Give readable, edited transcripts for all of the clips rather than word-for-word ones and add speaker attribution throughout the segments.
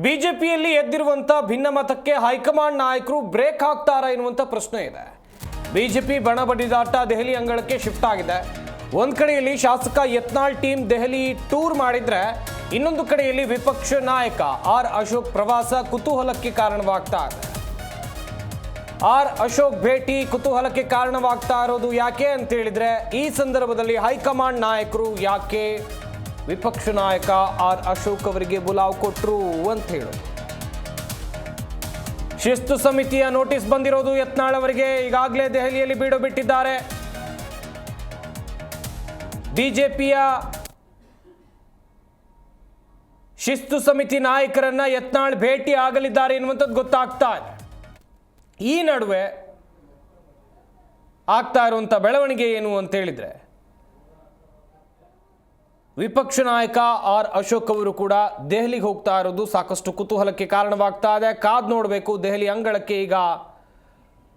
Speaker 1: ಬಿಜೆಪಿಯಲ್ಲಿ ಎದ್ದಿರುವಂತ ಭಿನ್ನಮತಕ್ಕೆ ಹೈಕಮಾಂಡ್ ನಾಯಕರು ಬ್ರೇಕ್ ಹಾಕ್ತಾರಾ ಎನ್ನುವಂತ ಪ್ರಶ್ನೆ ಇದೆ. ಬಿಜೆಪಿ ಬಣ ಬಡಿದಾಟ ದೆಹಲಿ ಅಂಗಳಕ್ಕೆ ಶಿಫ್ಟ್ ಆಗಿದೆ. ಒಂದ್ ಕಡೆಯಲ್ಲಿ ಶಾಸಕ ಯತ್ನಾಳ್ ಟೀಮ್ ದೆಹಲಿ ಟೂರ್ ಮಾಡಿದ್ರೆ, ಇನ್ನೊಂದು ಕಡೆಯಲ್ಲಿ ವಿಪಕ್ಷ ನಾಯಕ ಆರ್ ಅಶೋಕ್ ಪ್ರವಾಸ ಕುತೂಹಲಕ್ಕೆ ಕಾರಣವಾಗ್ತಾ ಇದೆ. ಆರ್ ಅಶೋಕ್ ಭೇಟಿ ಕುತೂಹಲಕ್ಕೆ ಕಾರಣವಾಗ್ತಾ ಇರೋದು ಯಾಕೆ ಅಂತ ಹೇಳಿದ್ರೆ, ಈ ಸಂದರ್ಭದಲ್ಲಿ ಹೈಕಮಾಂಡ್ ನಾಯಕರು ಯಾಕೆ ವಿಪಕ್ಷ ನಾಯಕ ಆರ್ ಅಶೋಕ್ ಅವರಿಗೆ ಬುಲಾವ್ ಕೊಟ್ರು ಅಂತ ಹೇಳೋದು. ಶಿಸ್ತು ಸಮಿತಿಯ ನೋಟಿಸ್ ಬಂದಿರೋದು ಯತ್ನಾಳ್ ಅವರಿಗೆ. ಈಗಾಗಲೇ ದೆಹಲಿಯಲ್ಲಿ ಬೀಡು ಬಿಟ್ಟಿದ್ದಾರೆ. ಬಿಜೆಪಿಯ ಶಿಸ್ತು ಸಮಿತಿ ನಾಯಕರನ್ನ ಯತ್ನಾಳ್ ಭೇಟಿ ಆಗಲಿದ್ದಾರೆ ಎನ್ನುವಂಥದ್ದು ಗೊತ್ತಾಗ್ತಾ ಇದೆ. ಈ ನಡುವೆ ಆಗ್ತಾ ಇರುವಂತ ಬೆಳವಣಿಗೆ ಏನು ಅಂತ ಹೇಳಿದ್ರೆ, ವಿಪಕ್ಷ ನಾಯಕ ಆರ್ ಅಶೋಕ್ ಅವರು ಕೂಡ ದೆಹಲಿಗೆ ಹೋಗ್ತಾ ಇರೋದು ಸಾಕಷ್ಟು ಕುತೂಹಲಕ್ಕೆ ಕಾರಣವಾಗ್ತಾ ಇದೆ. ಕಾದ್ ನೋಡಬೇಕು. ದೆಹಲಿ ಅಂಗಳಕ್ಕೆ ಈಗ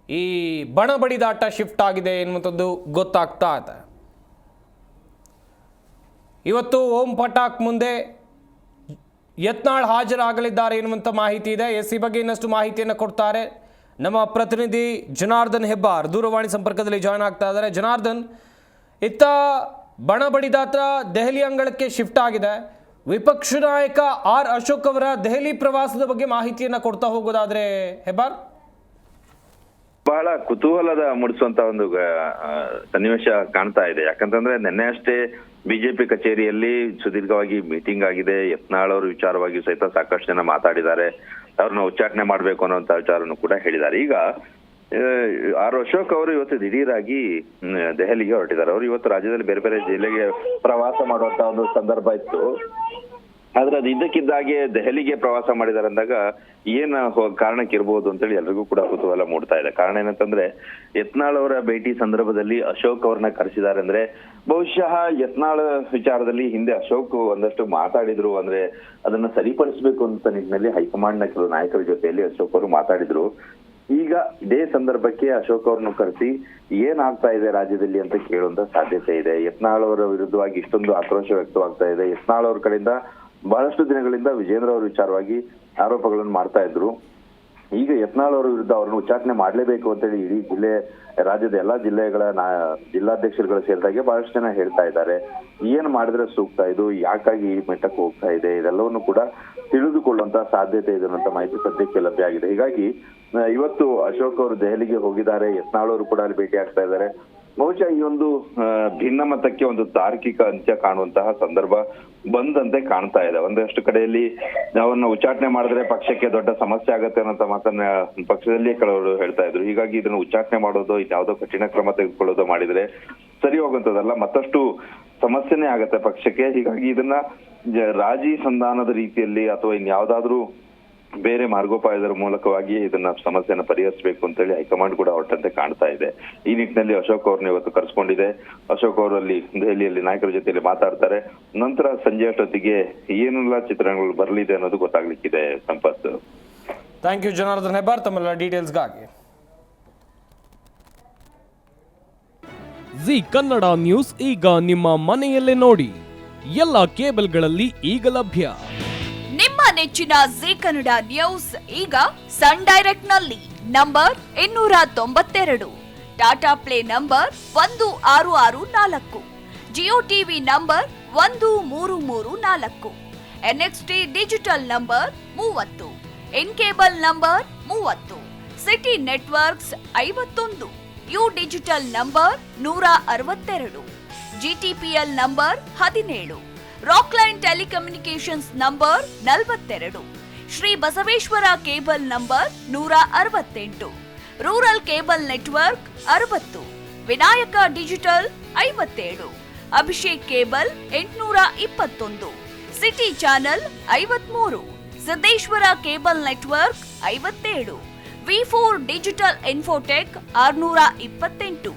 Speaker 1: ಈ ಬಣ ಬಡಿದಾಟ ಶಿಫ್ಟ್ ಆಗಿದೆ ಎನ್ನುವಂಥದ್ದು ಗೊತ್ತಾಗ್ತಾ ಇದೆ. ಇವತ್ತು ಓಂ ಪಟಾಕ್ ಮುಂದೆ ಯತ್ನಾಳ್ ಹಾಜರಾಗಲಿದ್ದಾರೆ ಎನ್ನುವಂಥ ಮಾಹಿತಿ ಇದೆ. ಈ ಬಗ್ಗೆ ಇನ್ನಷ್ಟು ಮಾಹಿತಿಯನ್ನು ಕೊಡ್ತಾರೆ ನಮ್ಮ ಪ್ರತಿನಿಧಿ ಜನಾರ್ದನ್ ಹೆಬ್ಬಾರ್. ದೂರವಾಣಿ ಸಂಪರ್ಕದಲ್ಲಿ ಜಾಯ್ನ್ ಆಗ್ತಾ ಇದ್ದಾರೆ. ಜನಾರ್ದನ್, ಇತ್ತ ಬಣ ಬಡಿದಾಟ ದೆಹಲಿ ಅಂಗಳಕ್ಕೆ ಶಿಫ್ಟ್ ಆಗಿದೆ. ವಿಪಕ್ಷ ನಾಯಕ ಆರ್ ಅಶೋಕ್ ಅವರ ದೆಹಲಿ ಪ್ರವಾಸದ ಬಗ್ಗೆ ಮಾಹಿತಿಯನ್ನ ಕೊಡ್ತಾ ಹೋಗೋದಾದ್ರೆ ಹೆಬ್ಬಾರ್.
Speaker 2: ಬಹಳ ಕುತೂಹಲದ ಮೂಡಿಸುವಂತ ಒಂದು ಸನ್ನಿವೇಶ ಕಾಣ್ತಾ ಇದೆ. ಯಾಕಂತಂದ್ರೆ ನಿನ್ನೆ ಅಷ್ಟೇ ಬಿಜೆಪಿ ಕಚೇರಿಯಲ್ಲಿ ಸುದೀರ್ಘವಾಗಿ ಮೀಟಿಂಗ್ ಆಗಿದೆ. ಯತ್ನಾಳ್ ಅವರು ವಿಚಾರವಾಗಿ ಸಹಿತ ಸಾಕಷ್ಟು ಜನ ಮಾತಾಡಿದ್ದಾರೆ. ಅವ್ರನ್ನ ಉಚ್ಚಾಟನೆ ಮಾಡ್ಬೇಕು ಅನ್ನೋಂತ ವಿಚಾರವನ್ನು ಕೂಡ ಹೇಳಿದ್ದಾರೆ. ಈಗ ಆರ್ ಅಶೋಕ್ ಅವರು ಇವತ್ತು ದಿಢೀರಾಗಿ ದೆಹಲಿಗೆ ಹೊರಟಿದ್ದಾರೆ. ಅವರು ಇವತ್ತು ರಾಜ್ಯದಲ್ಲಿ ಬೇರೆ ಬೇರೆ ಜಿಲ್ಲೆಗೆ ಪ್ರವಾಸ ಮಾಡುವಂತ ಒಂದು ಸಂದರ್ಭ ಇತ್ತು. ಆದ್ರೆ ಅದು ಇದ್ದಕ್ಕಿದ್ದಾಗೆ ದೆಹಲಿಗೆ ಪ್ರವಾಸ ಮಾಡಿದ್ದಾರೆ ಅಂದಾಗ ಏನ್ ಕಾರಣಕ್ಕೆ ಇರ್ಬೋದು ಅಂತೇಳಿ ಎಲ್ರಿಗೂ ಕೂಡ ಕುತೂಹಲ ಮೂಡ್ತಾ ಇದೆ. ಕಾರಣ ಏನಂತಂದ್ರೆ, ಯತ್ನಾಳ್ ಅವರ ಭೇಟಿ ಸಂದರ್ಭದಲ್ಲಿ ಅಶೋಕ್ ಅವ್ರನ್ನ ಕರೆಸಿದ್ದಾರೆ ಅಂದ್ರೆ ಬಹುಶಃ ಯತ್ನಾಳ್ ವಿಚಾರದಲ್ಲಿ ಹಿಂದೆ ಅಶೋಕ್ ಒಂದಷ್ಟು ಮಾತಾಡಿದ್ರು, ಅಂದ್ರೆ ಅದನ್ನ ಸರಿಪಡಿಸಬೇಕು ಅಂತ ನಿಟ್ಟಿನಲ್ಲಿ ಹೈಕಮಾಂಡ್ ನ ಕೆಲವು ನಾಯಕರ ಜೊತೆಯಲ್ಲಿ ಅಶೋಕ್ ಅವರು ಮಾತಾಡಿದ್ರು. ಈಗ ಇದೇ ಸಂದರ್ಭಕ್ಕೆ ಅಶೋಕ್ ಅವ್ರನ್ನು ಕರೆಸಿ ಏನಾಗ್ತಾ ಇದೆ ರಾಜ್ಯದಲ್ಲಿ ಅಂತ ಕೇಳುವಂತ ಸಾಧ್ಯತೆ ಇದೆ. ಯತ್ನಾಳ್ ಅವರ ವಿರುದ್ಧವಾಗಿ ಇಷ್ಟೊಂದು ಆಕ್ರೋಶ ವ್ಯಕ್ತವಾಗ್ತಾ ಇದೆ. ಯತ್ನಾಳ್ ಅವ್ರ ಕಡೆಯಿಂದ ಬಹಳಷ್ಟು ದಿನಗಳಿಂದ ವಿಜೇಂದ್ರ ಅವರ ವಿಚಾರವಾಗಿ ಆರೋಪಗಳನ್ನು ಮಾಡ್ತಾ ಇದ್ರು. ಈಗ ಯತ್ನಾಳ್ ಅವರ ವಿರುದ್ಧ ಅವ್ರನ್ನ ಉಚ್ಚಾಟನೆ ಮಾಡ್ಲೇಬೇಕು ಅಂತೇಳಿ ಇಡೀ ರಾಜ್ಯದ ಎಲ್ಲಾ ಜಿಲ್ಲೆಗಳ ಜಿಲ್ಲಾಧ್ಯಕ್ಷರುಗಳು ಸೇರಿದಾಗೆ ಬಹಳಷ್ಟು ಜನ ಹೇಳ್ತಾ ಇದ್ದಾರೆ. ಏನ್ ಮಾಡಿದ್ರೆ ಸೂಕ್ತ, ಇದು ಯಾಕಾಗಿ ಈ ಮಟ್ಟಕ್ಕೆ ಹೋಗ್ತಾ ಇದೆ, ಇದೆಲ್ಲವನ್ನು ಕೂಡ ತಿಳಿದುಕೊಳ್ಳುವಂತ ಸಾಧ್ಯತೆ ಇದೆ ಅನ್ನೋ ಮಾಹಿತಿ ಸದ್ಯಕ್ಕೆ ಲಭ್ಯ ಆಗಿದೆ. ಹೀಗಾಗಿ ಇವತ್ತು ಅಶೋಕ್ ಅವರು ದೆಹಲಿಗೆ ಹೋಗಿದ್ದಾರೆ. ಯತ್ನಾಳ್ ಅವರು ಕೂಡ ಅಲ್ಲಿ ಭೇಟಿ ಆಗ್ತಾ ಇದ್ದಾರೆ. ಬಹುಶಃ ಈ ಒಂದು ಭಿನ್ನಮತಕ್ಕೆ ಒಂದು ತಾರ್ಕಿಕ ಅಂತ್ಯ ಕಾಣುವಂತಹ ಸಂದರ್ಭ ಬಂದಂತೆ ಕಾಣ್ತಾ ಇದೆ. ಒಂದಷ್ಟು ಕಡೆಯಲ್ಲಿ ಅವನ್ನ ಉಚ್ಚಾಟನೆ ಮಾಡಿದ್ರೆ ಪಕ್ಷಕ್ಕೆ ದೊಡ್ಡ ಸಮಸ್ಯೆ ಆಗತ್ತೆ ಅನ್ನೋ ಮಾತನ್ನ ಪಕ್ಷದಲ್ಲಿಯೇ ಕೆಲವರು ಹೇಳ್ತಾ ಇದ್ರು. ಹೀಗಾಗಿ ಇದನ್ನ ಉಚ್ಚಾಟನೆ ಮಾಡೋದು, ಇನ್ಯಾವುದೋ ಕಠಿಣ ಕ್ರಮ ತೆಗೆದುಕೊಳ್ಳೋದು ಮಾಡಿದ್ರೆ ಸರಿ ಹೋಗುವಂತದಲ್ಲ, ಮತ್ತಷ್ಟು ಸಮಸ್ಯೆನೇ ಆಗತ್ತೆ ಪಕ್ಷಕ್ಕೆ. ಹೀಗಾಗಿ ಇದನ್ನ ರಾಜಿ ಸಂಧಾನದ ರೀತಿಯಲ್ಲಿ ಅಥವಾ ಇನ್ಯಾವುದಾದ್ರೂ ಬೇರೆ ಮಾರ್ಗೋಪಾಯದ ಮೂಲಕವಾಗಿ ಇದನ್ನ ಸಮಸ್ಯೆನ ಪರಿಹರಿಸಬೇಕು ಅಂತ ಹೇಳಿ ಹೈಕಮಾಂಡ್ ಕೂಡ ಹೊರಟಂತೆ ಕಾಣ್ತಾ ಇದೆ. ಈ ನಿಟ್ಟಿನಲ್ಲಿ ಅಶೋಕ್ ಅವ್ರನ್ನ ಇವತ್ತು ಕರೆಸ್ಕೊಂಡಿದೆ. ಅಶೋಕ್ ಅವರಲ್ಲಿ ದೆಹಲಿಯಲ್ಲಿ ನಾಯಕರ ಜೊತೆಯಲ್ಲಿ ಮಾತಾಡ್ತಾರೆ. ನಂತರ ಸಂಜೆ ಅಷ್ಟೊತ್ತಿಗೆ ಏನೆಲ್ಲ ಚಿತ್ರಣಗಳು ಬರಲಿದೆ ಅನ್ನೋದು ಗೊತ್ತಾಗ್ಲಿಕ್ಕಿದೆ. ಸಂಪತ್,
Speaker 1: ಥ್ಯಾಂಕ್ ಯು ಜನಾರ್ದನ್ ಹೆಬ್ಬಾರ್ ತಮ್ಮೆಲ್ಲ ಡೀಟೇಲ್ಸ್ಗಾಗಿ.
Speaker 3: ಜಿ ಕನ್ನಡ ನ್ಯೂಸ್ ಈಗ ನಿಮ್ಮ ಮನೆಯಲ್ಲೇ ನೋಡಿ. ಎಲ್ಲ ಕೇಬಲ್ಗಳಲ್ಲಿ ಈಗ ಲಭ್ಯ.
Speaker 4: ನಿಮ್ಮ ನೆಚ್ಚಿನ ಜಿ ಕನ್ನಡ ನ್ಯೂಸ್ ಈಗ ಸನ್ ಡೈರೆಕ್ಟ್ ನಲ್ಲಿ number 292, Tata play number 1664, Jio TV number 1334, NXT digital number 30, in cable number 30, city networks 51, U digital number 162, GTPL number 17, Rockline telecommunications number 42, Shri Basaveshwara cable number 168, rural cable network 60, Vinayaka digital 57, Abhishek cable 821, city channel 53, Siddeshwara cable network 57, V4 digital Infotech 628,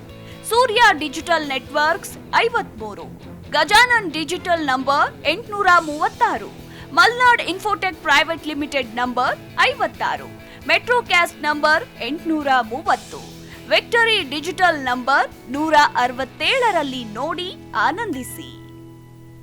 Speaker 4: Surya digital networks 53, Gajanan digital number 836, Malnad Infotech private limited number 56, Metrocast number 830, Victory digital number 167ರಲ್ಲಿ ನೋಡಿ ಆನಂದಿಸಿ.